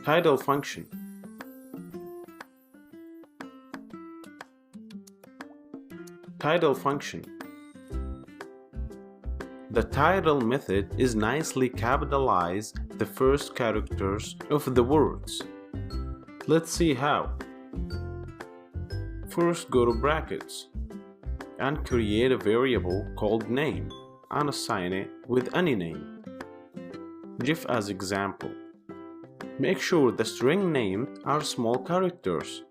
Title function. Title function. The title method is nicely capitalized the first characters of the words. Let's see how. First, go to brackets and create a variable called name and assign it with any name. Give as example. Make sure the string names are small characters.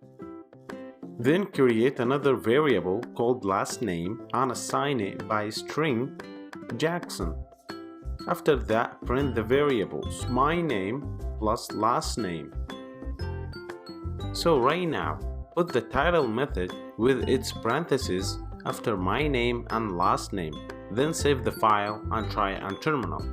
Then create another variable called last name and assign it by string Jackson. After that, print the variables my name plus last name. So right now, put the title method with its parentheses after my name and last name. Then save the file and try it on terminal.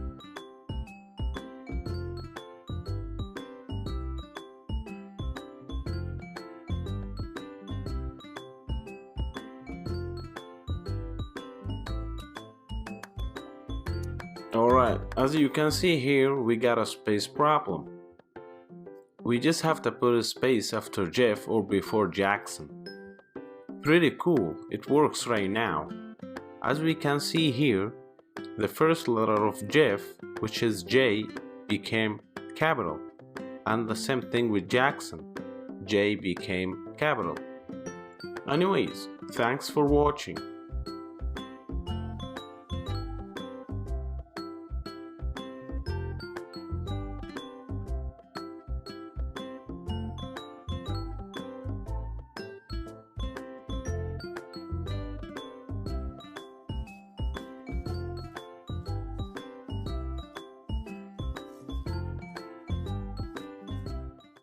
Alright, as you can see here, we got a space problem. We just have to put a space after Jeff or before Jackson. Pretty cool, it works right now. As we can see here, the first letter of Jeff, which is J, became capital. And the same thing with Jackson, J became capital. Anyways, thanks for watching.